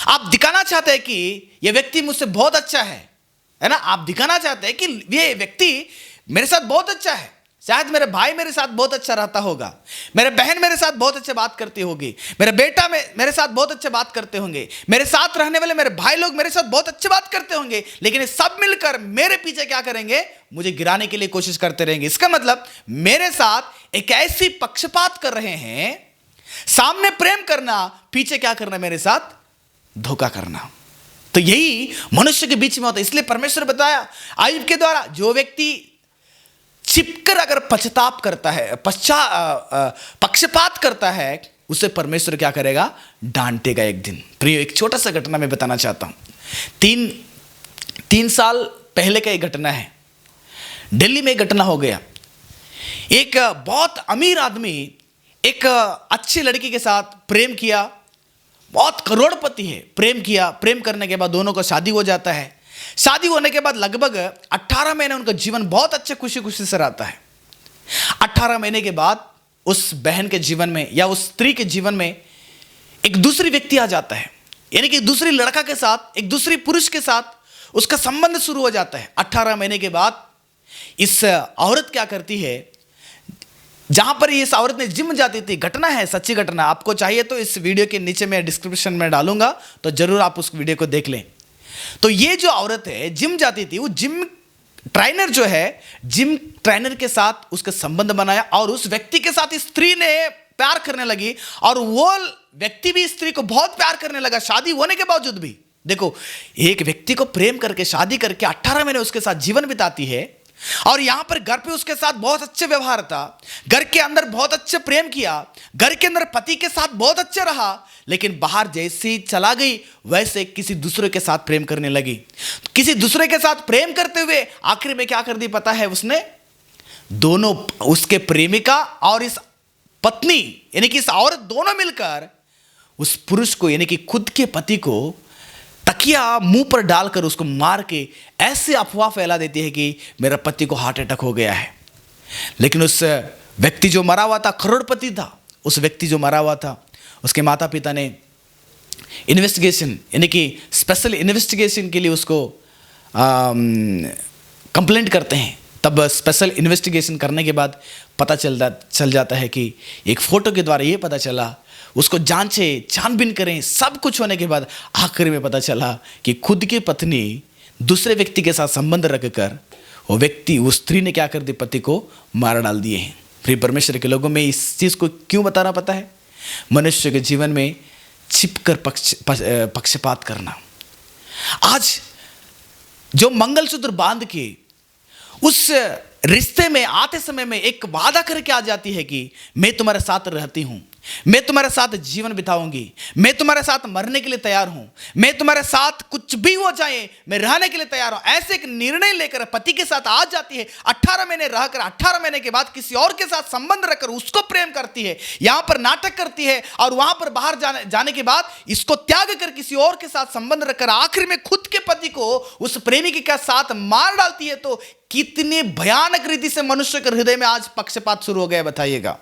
आप दिखाना चाहते हैं कि यह व्यक्ति मुझसे बहुत अच्छा है ना। आप दिखाना चाहते हैं कि ये व्यक्ति मेरे साथ बहुत अच्छा है। शायद मेरे भाई मेरे साथ बहुत अच्छा रहता होगा, मेरे बहन मेरे साथ बहुत अच्छे बात करती होगी, मेरे बेटा मेरे साथ बहुत अच्छे बात करते होंगे, मेरे साथ रहने वाले मेरे भाई लोग मेरे साथ बहुत अच्छे बात करते होंगे, लेकिन ये सब मिलकर मेरे पीछे क्या करेंगे, मुझे गिराने के लिए कोशिश करते रहेंगे। इसका मतलब मेरे साथ एक ऐसी पक्षपात कर रहे हैं, सामने प्रेम करना, पीछे क्या करना, मेरे साथ धोखा करना। तो यही मनुष्य के बीच में होता है। इसलिए परमेश्वर बताया आयुब के द्वारा, जो व्यक्ति छिपकर अगर पश्चाताप करता है, पक्षपात करता है, उसे परमेश्वर क्या करेगा, डांटेगा एक दिन। प्रिय, एक छोटा सा घटना मैं बताना चाहता हूं। तीन साल पहले का एक घटना है। दिल्ली में एक घटना हो गया। एक बहुत अमीर आदमी एक अच्छी लड़की के साथ प्रेम किया, बहुत करोड़पति है, प्रेम किया। प्रेम करने के बाद दोनों को शादी हो जाता है। शादी होने के बाद लगभग 18 महीने उनका जीवन बहुत अच्छे खुशी खुशी से रहता है। 18 महीने के बाद उस बहन के जीवन में या उस स्त्री के जीवन में एक दूसरी व्यक्ति आ जाता है, यानी कि दूसरी लड़का के साथ, एक दूसरी पुरुष के साथ उसका संबंध शुरू हो जाता है। 18 महीने के बाद इस औरत क्या करती है, जहां पर इस औरत ने जिम जाती थी, घटना है, सच्ची घटना, आपको चाहिए तो इस वीडियो के नीचे मैं डिस्क्रिप्शन में डालूंगा, तो जरूर आप उस वीडियो को देख लें। तो ये जो औरत है जिम जाती थी, वो जिम ट्रेनर जो है, जिम ट्रेनर के साथ उसका संबंध बनाया, और उस व्यक्ति के साथ स्त्री ने प्यार करने लगी, और वो व्यक्ति भी स्त्री को बहुत प्यार करने लगा शादी होने के बावजूद भी। देखो, एक व्यक्ति को प्रेम करके शादी करके 18 महीने उसके साथ जीवन बिताती है, और यहां पर घर पे उसके साथ बहुत अच्छे व्यवहार था, घर के अंदर बहुत अच्छे प्रेम किया, घर के अंदर पति के साथ बहुत अच्छे रहा, लेकिन बाहर जैसे ही चला गई वैसे किसी दूसरे के साथ प्रेम करने लगी। किसी दूसरे के साथ प्रेम करते हुए आखिर में क्या कर दी पता है, उसने दोनों, उसके प्रेमिका और इस पत्नी यानी कि इस औरत, दोनों मिलकर उस पुरुष को यानी कि खुद के पति को तकिया मुंह पर डालकर उसको मार के ऐसे अफवाह फैला देती है कि मेरा पति को हार्ट अटैक हो गया है। लेकिन उस व्यक्ति जो मरा हुआ था, करोड़पति था, उस व्यक्ति जो मरा हुआ था, उसके माता पिता ने इन्वेस्टिगेशन यानी कि स्पेशल इन्वेस्टिगेशन के लिए उसको कंप्लेंट करते हैं। तब स्पेशल इन्वेस्टिगेशन करने के बाद पता चल जाता है कि एक फोटो के द्वारा ये पता चला, उसको जांचे, छानबीन करें, सब कुछ होने के बाद आखिर में पता चला कि खुद की पत्नी दूसरे व्यक्ति के साथ संबंध रखकर वो व्यक्ति, उस स्त्री ने क्या कर दी, पति को मार डाल दिए हैं। फिर परमेश्वर के लोगों में इस चीज़ को क्यों बताना पता है, मनुष्य के जीवन में छिपकर पक्षपात करना। आज जो मंगलसूत्र बांध के उस रिश्ते में आते समय में एक वादा करके आ जाती है कि मैं तुम्हारे साथ रहती हूं, मैं तुम्हारे साथ जीवन बिताऊंगी, मैं तुम्हारे साथ मरने के लिए तैयार हूं, मैं तुम्हारे साथ कुछ भी हो जाए मैं रहने के लिए तैयार हूं, ऐसे एक निर्णय लेकर पति के साथ आ जाती है। 18 महीने रहकर 18 महीने के बाद किसी और के साथ संबंध रखकर उसको प्रेम करती है, यहां पर नाटक करती है, और वहां पर बाहर जाने के बाद इसको त्याग कर किसी और के साथ संबंध रखकर आखिर में खुद के पति को उस प्रेमिका के साथ मार डालती है। तो कितनी भयानक रीति से मनुष्य के हृदय में आज पक्षपात शुरू हो गया, बताइएगा।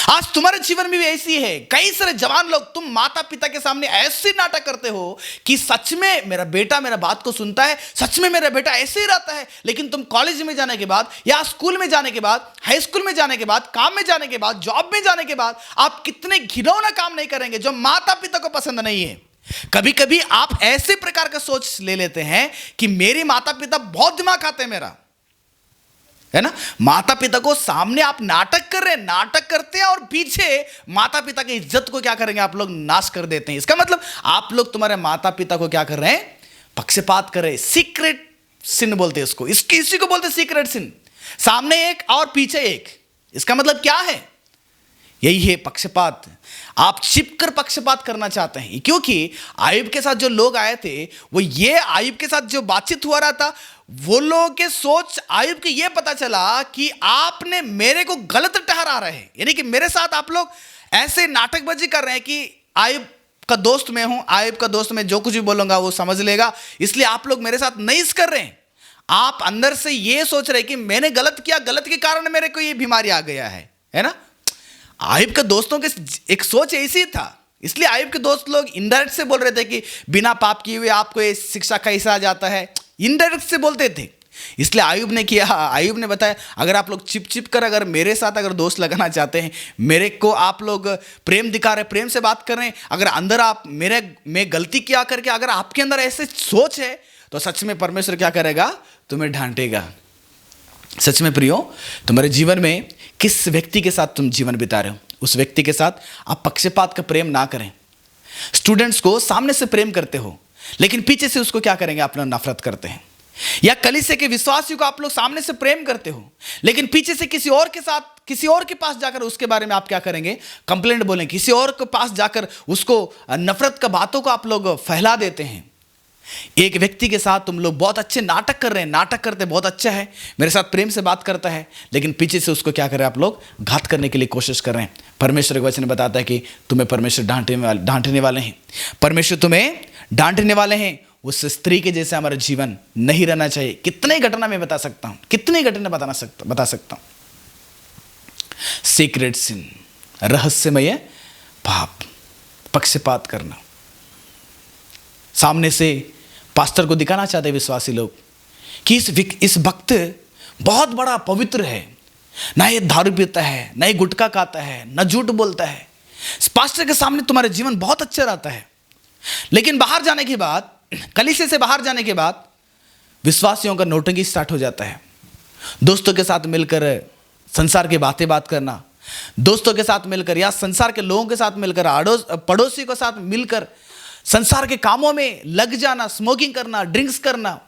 आज तुम्हारे जीवन में भी ऐसी है। कई सारे जवान लोग, तुम माता पिता के सामने ऐसे नाटक करते हो कि सच में मेरा बेटा मेरा बात को सुनता है, सच में मेरा बेटा ऐसे ही रहता है, लेकिन तुम कॉलेज में जाने के बाद या स्कूल में जाने के बाद, हाई स्कूल में जाने के बाद, काम में जाने के बाद, जॉब में जाने के बाद आप कितने घिनौना काम नहीं करेंगे जो माता पिता को पसंद नहीं है। कभी कभी आप ऐसे प्रकार का सोच ले लेते हैं कि मेरे माता पिता बहुत दिमाग खाते हैं मेरा, है ना। माता पिता को सामने आप नाटक कर रहे हैं, नाटक करते हैं, और पीछे माता पिता की इज्जत को क्या करेंगे आप लोग, नाश कर देते हैं। इसका मतलब आप लोग तुम्हारे माता पिता को क्या कर रहे हैं, पक्षपात कर रहे हैं। सीक्रेट सिन बोलते हैं इसको, इसी को बोलते हैं सीक्रेट सिन। सामने एक और पीछे एक, इसका मतलब क्या है, यही है पक्षपात। आप छिपकर पक्षपात करना चाहते हैं, क्योंकि आयुब के साथ जो लोग आए थे, वो ये आयुब के साथ जो बातचीत हुआ रहा था, वो लोगों के सोच आयुब के ये पता चला कि आपने मेरे को गलत ठहरा रहे हैं, यानी कि मेरे साथ आप लोग ऐसे नाटकबाजी कर रहे हैं कि आयुब का दोस्त मैं हूं, आयुब का दोस्त मैं जो कुछ भी बोलूंगा वो समझ लेगा, इसलिए आप लोग मेरे साथ नहीं कर रहे हैं। आप अंदर से ये सोच रहे हैं कि मैंने गलत किया, गलत के कारण मेरे को ये बीमारी आ गया है ना। आयुब के दोस्तों के एक सोच ऐसी था, इसलिए आयुब के दोस्त लोग इनडायरेक्ट से बोल रहे थे कि बिना पाप किए हुए आपको ये शिक्षा कैसे आ जाता है, इनडायरेक्ट से बोलते थे। इसलिए आयुब ने किया, आयुब ने बताया अगर आप लोग छिप छिप कर अगर मेरे साथ अगर दोस्त लगाना चाहते हैं, मेरे को आप लोग प्रेम दिखा रहे, प्रेम से बात कर रहे हैं, अगर अंदर आप मैं गलती क्या करके अगर आपके अंदर ऐसे सोच है, तो सच में परमेश्वर क्या करेगा, तुम्हें डांटेगा। सच में प्रियो, तुम्हारे जीवन में किस व्यक्ति के साथ तुम जीवन बिता रहे हो, उस व्यक्ति के साथ आप पक्षपात का प्रेम ना करें। स्टूडेंट्स को सामने से प्रेम करते हो, लेकिन पीछे से उसको क्या करेंगे, अपना नफरत करते हैं। या कलीसिया के विश्वासियों को आप लोग सामने से प्रेम करते हो, लेकिन पीछे से किसी और के साथ, किसी और के पास जाकर उसके बारे में आप क्या करेंगे, कंप्लेंट बोलेंगे, किसी और के पास जाकर उसको नफरत का बातों को आप लोग फैला देते हैं। एक व्यक्ति के साथ तुम लोग बहुत अच्छे नाटक कर रहे हैं, नाटक करते बहुत अच्छा है, मेरे साथ प्रेम से बात करता है, लेकिन पीछे से उसको क्या कर रहे हैं, आप लोग घात करने के लिए कोशिश कर रहे हैं। परमेश्वर का वचन बताता है कि तुम्हें परमेश्वर डांटने वाले हैं, परमेश्वर तुम्हें डांटने वाले हैं। उस स्त्री के जैसे हमारा जीवन नहीं रहना चाहिए। कितने घटना मैं बता सकता हूं, कितनी घटना बता सकता हूं। सीक्रेट सिन, रहस्यमय पाप, पक्षपात करना, सामने से पास्टर को दिखाना चाहते विश्वासी लोग कि इस भक्त बहुत बड़ा पवित्र है, ना ये दारू पीता है, ना ये गुटखा खाता है, ना झूठ बोलता है। पास्टर के सामने तुम्हारा जीवन बहुत अच्छा रहता है, लेकिन बाहर जाने के बाद, कलीसिया से बाहर जाने के बाद विश्वासियों का नौटंकी स्टार्ट हो जाता है। दोस्तों के साथ मिलकर संसार की बात करना, दोस्तों के साथ मिलकर या संसार के लोगों के साथ मिलकर, पड़ोसी के साथ मिलकर संसार के कामों में लग जाना, स्मोकिंग करना, ड्रिंक्स करना,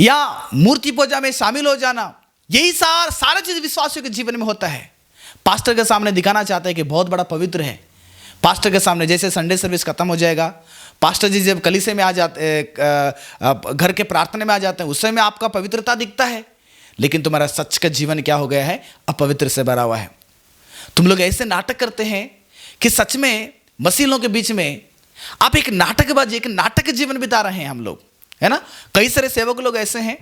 या मूर्ति पूजा में शामिल हो जाना, यही सारा चीज विश्वासियों के जीवन में होता है। पास्टर के सामने दिखाना चाहता है कि बहुत बड़ा पवित्र है। पास्टर के सामने जैसे संडे सर्विस खत्म हो जाएगा, पास्टर जी जब कलीसिया में आ जाते, घर के प्रार्थना में आ जाते हैं, उस समय आपका पवित्रता दिखता है, लेकिन तुम्हारा सच का जीवन क्या हो गया है, अपवित्र से भरा हुआ है। तुम लोग ऐसे नाटक करते हैं कि सच में मसीहों के बीच में आप एक नाटकबाजी, एक नाटक जीवन बिता रहे हैं हम लोग, है ना। कई सारे सेवक लोग ऐसे हैं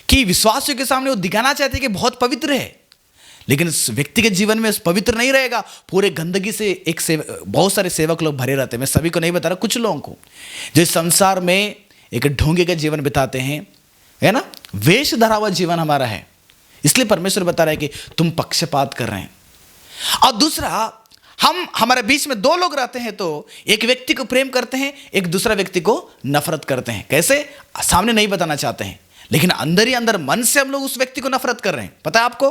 कि विश्वासियों के सामने वो दिखाना चाहते हैं कि बहुत पवित्र है, लेकिन उस व्यक्ति के जीवन में पवित्र नहीं रहेगा, पूरे गंदगी से बहुत सारे सेवक लोग भरे रहते हैं। मैं सभी को नहीं बता रहा, कुछ लोगों को जो संसार में एक ढोंगे का जीवन बिताते हैं, है ना, वेश धरा हुआ जीवन हमारा है। इसलिए परमेश्वर बता रहा है कि तुम पक्षपात कर रहे हैं। और दूसरा, हमारे बीच में दो लोग रहते हैं, तो एक व्यक्ति को प्रेम करते हैं, एक दूसरा व्यक्ति को नफरत करते हैं। कैसे, सामने नहीं बताना चाहते हैं, लेकिन अंदर ही अंदर मन से हम लोग उस व्यक्ति को नफरत कर रहे हैं। पता है आपको,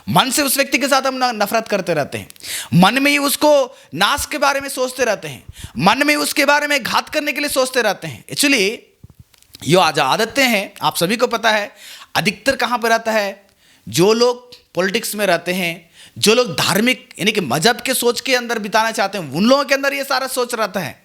मन से उस व्यक्ति के साथ हम नफरत करते रहते हैं, मन में ही उसको नाश के बारे में सोचते रहते हैं, मन में उसके बारे में घात करने के लिए सोचते रहते हैं। एक्चुअली ये आज आदतें हैं, आप सभी को पता है। अधिकतर कहाँ पर रहता है, जो लोग पॉलिटिक्स में रहते हैं, जो लोग धार्मिक यानी कि मजहब के सोच के अंदर बिताना चाहते हैं, उन लोगों के अंदर ये सारा सोच रहता है।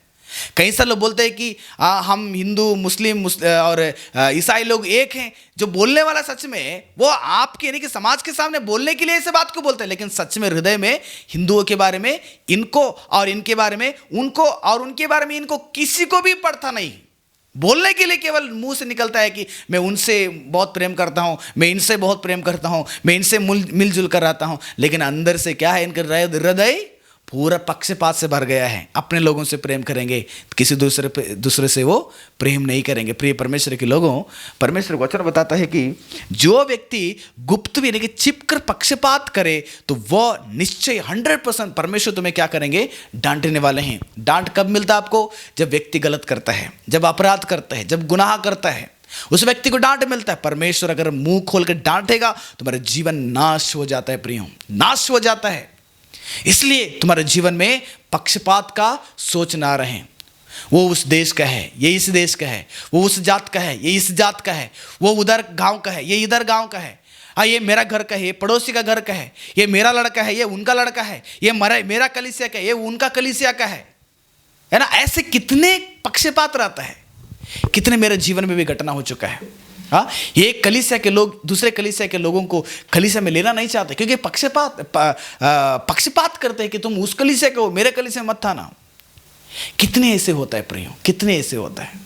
कई सारे लोग बोलते हैं कि हम हिंदू, मुस्लिम और ईसाई लोग एक हैं। जो बोलने वाला सच में वो आपके यानी कि समाज के सामने बोलने के लिए ऐसे बात को बोलते हैं, लेकिन सच में हृदय में हिंदुओं के बारे में इनको और इनके बारे में उनको और उनके बारे में इनको किसी को भी पड़ता नहीं। बोलने के लिए केवल मुंह से निकलता है कि मैं उनसे बहुत प्रेम करता हूं, मैं इनसे बहुत प्रेम करता हूं, मैं इनसे मिलजुल कर रहता हूं, लेकिन अंदर से क्या है, इनका हृदय पूरा पक्षपात से भर गया है। अपने लोगों से प्रेम करेंगे, किसी दूसरे से वो प्रेम नहीं करेंगे। प्रिय परमेश्वर के लोगों, परमेश्वर वचन बताता है कि जो व्यक्ति गुप्त यानी कि छिपकर पक्षपात करे, तो वह निश्चय 100% परमेश्वर तुम्हें क्या करेंगे, डांटने वाले हैं। डांट कब मिलता है आपको, जब व्यक्ति गलत करता है, जब अपराध करता है, जब गुनाह करता है, उस व्यक्ति को डांट मिलता है। परमेश्वर अगर मुंह खोलकर डांटेगा, तुम्हारा जीवन नाश हो जाता है प्रियो, नाश हो जाता है। इसलिए तुम्हारे जीवन में पक्षपात का सोच ना रहे। वो उस देश का है, ये इस देश का है, वो उस जात का है, ये इस जात का है, वो उधर गांव का है, ये इधर गांव का है। हाँ ये मेरा घर का है, ये पड़ोसी का घर का है, ये मेरा लड़का है, ये उनका लड़का है, ये मेरा कलीसिया का है, ये उनका कलीसिया का है ना। ऐसे कितने पक्षपात रहता है, कितने मेरे जीवन में भी घटना हो चुका है। हाँ, ये कलीसिया के लोग दूसरे कलीसिया के लोगों को कलीसिया में लेना नहीं चाहते, क्योंकि पक्षपात करते हैं कि तुम उस कलीसिया के हो, मेरे कलीसिया मत था ना। कितने ऐसे होता है प्रियो, कितने ऐसे होता है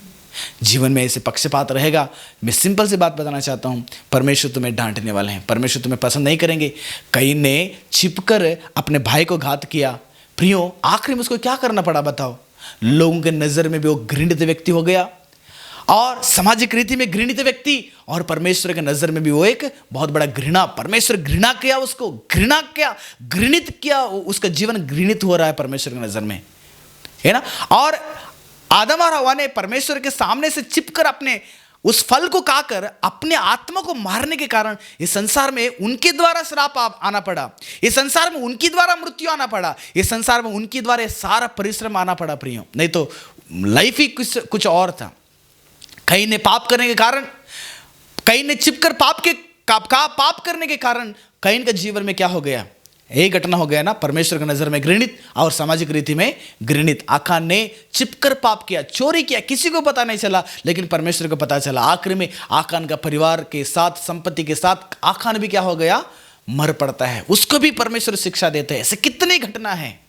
जीवन में, ऐसे पक्षपात रहेगा। मैं सिंपल सी बात बताना चाहता हूं, परमेश्वर तुम्हें डांटने वाले हैं, परमेश्वर तुम्हें पसंद नहीं करेंगे। कईन ने छिपकर अपने भाई को घात किया प्रियो, आखिर में उसको क्या करना पड़ा बताओ। लोगों के नजर में भी वो घृणित व्यक्ति हो गया, और सामाजिक रीति में घृणित व्यक्ति, और परमेश्वर के नजर में भी वो एक बहुत बड़ा घृणा, परमेश्वर घृणा किया उसको, घृणा किया, घृणित किया, उसका जीवन घृणित हो रहा है परमेश्वर की नजर में, है ना। और आदम और हवा ने परमेश्वर के सामने से चिपकर अपने उस फल को खाकर अपने आत्मा को मारने के कारण इस संसार में उनके द्वारा श्राप आना पड़ा, इस संसार में उनकी द्वारा मृत्यु आना पड़ा, इस संसार में उनकी द्वारा सारा परिश्रम आना पड़ा प्रियो, नहीं तो लाइफ ही कुछ और था। कईन ने पाप करने के कारण, कईन ने छिपकर पाप करने के कारण कईन के जीवन में क्या हो गया, एक घटना हो गया ना, परमेश्वर की नजर में घृणित और सामाजिक रीति में घृणित। आकान ने छिपकर पाप किया, चोरी किया, किसी को पता नहीं चला, लेकिन परमेश्वर को पता चला। आखिर में आकान का परिवार के साथ, संपत्ति के साथ आकान भी क्या हो गया, मर पड़ता है, उसको भी परमेश्वर शिक्षा देते हैं। ऐसे कितनी घटना है।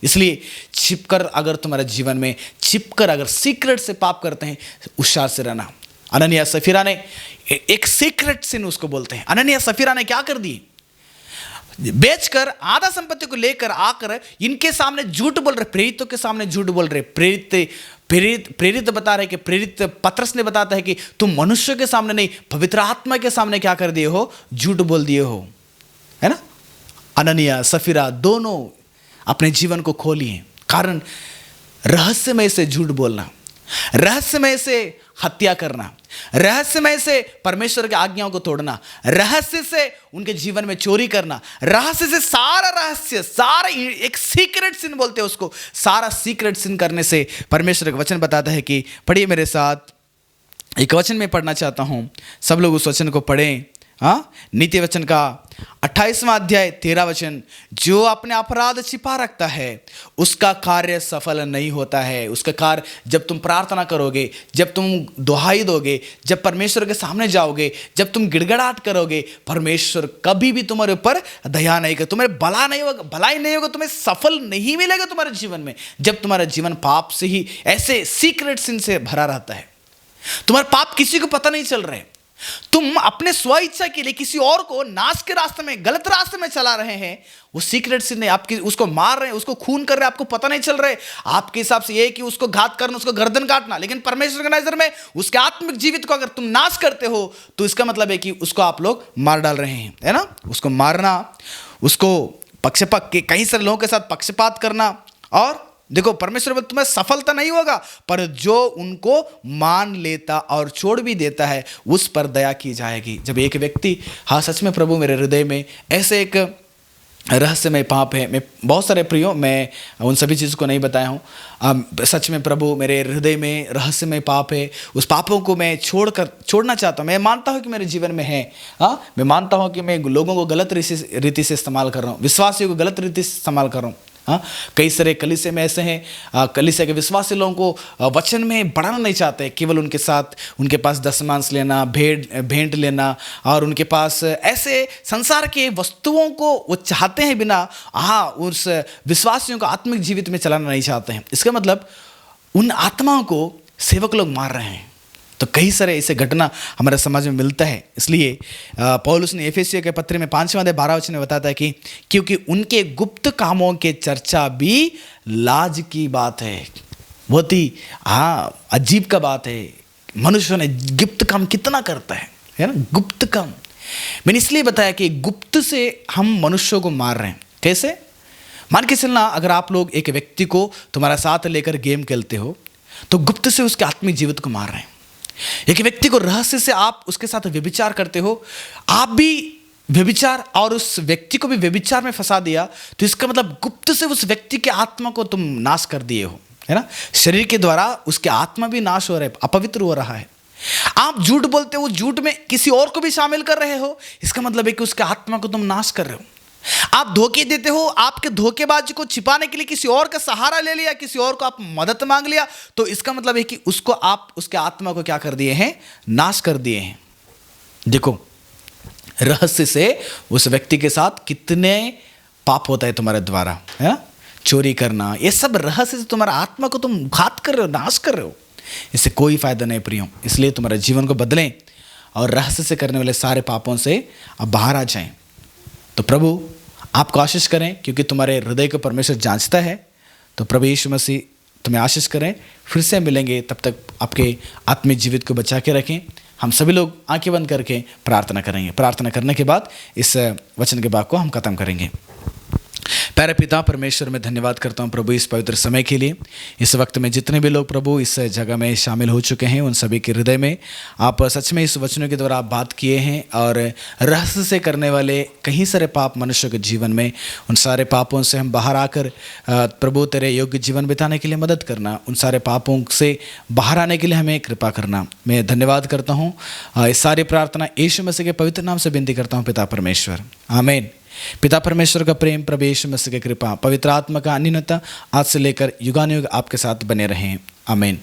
इसलिए छिपकर, अगर तुम्हारे जीवन में छिपकर अगर सीक्रेट से पाप करते हैं, होशियार से रहना। अननिया सफीरा ने एक सीक्रेट सिन उसको बोलते हैं। अननिया सफीरा ने क्या कर दी, बेचकर आधा संपत्ति को लेकर आकर इनके सामने झूठ बोल रहे, प्रेरितों के सामने झूठ बोल रहे। प्रेरित बता रहे कि, प्रेरित पत्रस ने बताता है कि तुम मनुष्य के सामने नहीं, पवित्र आत्मा के सामने क्या कर दिए हो, झूठ बोल दिए हो, है ना। अननिया सफीरा दोनों अपने जीवन को खोलिए, कारण रहस्यमय से झूठ बोलना, रहस्यमय से हत्या करना, रहस्यमय से परमेश्वर की आज्ञाओं को तोड़ना, रहस्य से उनके जीवन में चोरी करना, रहस्य से सारा एक सीक्रेट सिन बोलते हैं उसको, सारा सीक्रेट सिन करने से परमेश्वर का वचन बताता है कि, पढ़िए मेरे साथ, एक वचन में पढ़ना चाहता हूं, सब लोग उस वचन को पढ़ें। हाँ, नीति वचन का 28वां अध्याय 13 वचन, जो अपने अपराध छिपा रखता है उसका कार्य सफल नहीं होता है। उसका कार्य, जब तुम प्रार्थना करोगे, जब तुम दुहाई दोगे, जब परमेश्वर के सामने जाओगे, जब तुम गिड़गड़ाहट करोगे, परमेश्वर कभी भी तुम्हारे ऊपर दया नहीं करेगा, तुम्हारे भलाई नहीं होगा, तुम्हें सफल नहीं मिलेगा तुम्हारे जीवन में, जब तुम्हारा जीवन पाप से ही, ऐसे सीक्रेट सिन से भरा रहता है। तुम्हारे पाप किसी को पता नहीं चल रहे, तुम अपने स्व इच्छा के लिए किसी और को नाश के रास्ते में, गलत रास्ते में चला रहे हैं। वो सीक्रेट सिन है, आपकी उसको मार रहे हैं, उसको खून कर रहे हैं, आपको पता नहीं चल रहे। आपके हिसाब से ये है कि उसको घात करना, उसको गर्दन काटना, लेकिन परमेश्वर की नजर में उसके आत्मिक जीवित को अगर तुम नाश करते हो तो इसका मतलब है कि उसको आप लोग मार डाल रहे हैं, है ना। उसको मारना, उसको पक्षपात के कई सारे लोगों के साथ पक्षपात करना। और देखो, परमेश्वर में तुम्हें सफलता नहीं होगा, पर जो उनको मान लेता और छोड़ भी देता है उस पर दया की जाएगी। जब एक व्यक्ति, हाँ सच में प्रभु मेरे हृदय में ऐसे एक रहस्यमय पाप है, मैं बहुत सारे प्रियो, मैं उन सभी चीज़ों को नहीं बताया हूँ। सच में प्रभु मेरे हृदय में रहस्यमय पाप है, उस पापों को मैं छोड़ना चाहता हूँ। मैं मानता हूँ कि मेरे जीवन में है, हाँ, मैं मानता हूँ कि मैं लोगों को गलत रीति से इस्तेमाल कर रहा हूँ, विश्वासियों को गलत रीति से इस्तेमाल कर रहा हूँ। हाँ, कई सारे कलीसिया में ऐसे हैं, कलीसिया के विश्वासी लोगों को वचन में बढ़ाना नहीं चाहते, केवल उनके साथ, उनके पास दशमांश लेना, भेंट लेना, और उनके पास ऐसे संसार के वस्तुओं को वो चाहते हैं बिना, हाँ, उस विश्वासियों को आत्मिक जीवित में चलाना नहीं चाहते हैं। इसका मतलब उन आत्माओं को सेवक लोग मार रहे हैं। तो कई सारे ऐसे घटना हमारे समाज में मिलता है। इसलिए पौलुस ने एफेसियों के पत्र में 5वां अध्याय 12 वचन में बताता है कि क्योंकि उनके गुप्त कामों के चर्चा भी लाज की बात है। बहुत ही अजीब का बात है। मनुष्य ने गुप्त काम कितना करता है ना, गुप्त काम। मैंने इसलिए बताया कि गुप्त से हम मनुष्यों को मार रहे हैं। कैसे? मान के चलना, अगर आप लोग एक व्यक्ति को तुम्हारा साथ लेकर गेम खेलते हो तो गुप्त से उसके आत्मिक जीवित को मार रहे हैं। एक व्यक्ति को रहस्य से आप उसके साथ व्यभिचार करते हो, आप भी व्यभिचार और उस व्यक्ति को भी व्यभिचार में फंसा दिया, तो इसका मतलब गुप्त से उस व्यक्ति के आत्मा को तुम नाश कर दिए हो, है ना। शरीर के द्वारा उसके आत्मा भी नाश हो रहा है, अपवित्र हो रहा है। आप झूठ बोलते हो, झूठ में किसी और को भी शामिल कर रहे हो, इसका मतलब है कि उसके आत्मा को तुम नाश कर रहे हो। आप धोखे देते हो, आपके धोखेबाजी को छिपाने के लिए किसी और का सहारा ले लिया, किसी और को आप मदद मांग लिया, तो इसका मतलब है कि उसको आप उसके आत्मा को क्या कर दिए हैं, नाश कर दिए हैं। देखो रहस्य से उस व्यक्ति के साथ कितने पाप होता है तुम्हारे द्वारा, है? चोरी करना, ये सब रहस्य से तुम्हारा आत्मा को तुम घात कर रहे हो, नाश कर रहे हो। इससे कोई फायदा नहीं प्रियो। इसलिए तुम्हारे जीवन को बदलें और रहस्य से करने वाले सारे पापों से अब बाहर आ जाएं। तो प्रभु आपको आशीष करें, क्योंकि तुम्हारे हृदय को परमेश्वर जांचता है। तो प्रभु यीशु मसीह तुम्हें आशीष करें। फिर से मिलेंगे, तब तक आपके आत्मिक जीवित को बचा के रखें। हम सभी लोग आंखें बंद करके प्रार्थना करेंगे। प्रार्थना करने के बाद इस वचन के भाग को हम खत्म करेंगे। प्यारे पिता परमेश्वर, मैं धन्यवाद करता हूँ प्रभु इस पवित्र समय के लिए। इस वक्त में जितने भी लोग प्रभु इस जगह में शामिल हो चुके हैं, उन सभी के हृदय में आप सच में इस वचनों के द्वारा आप बात किए हैं, और रहस्य से करने वाले कई सारे पाप मनुष्य के जीवन में, उन सारे पापों से हम बाहर आकर प्रभु तेरे योग्य जीवन बिताने के लिए मदद करना, उन सारे पापों से बाहर आने के लिए हमें कृपा करना। मैं धन्यवाद करता हूँ। इस सारी प्रार्थना यीशु मसीह के पवित्र नाम से विनती करता हूँ पिता परमेश्वर, आमीन। पिता परमेश्वर का प्रेम, प्रभु यीशु मसीह की कृपा, पवित्र आत्मा का अन्योन्यता आज से लेकर युगानुयुग आपके साथ बने रहें, आमीन।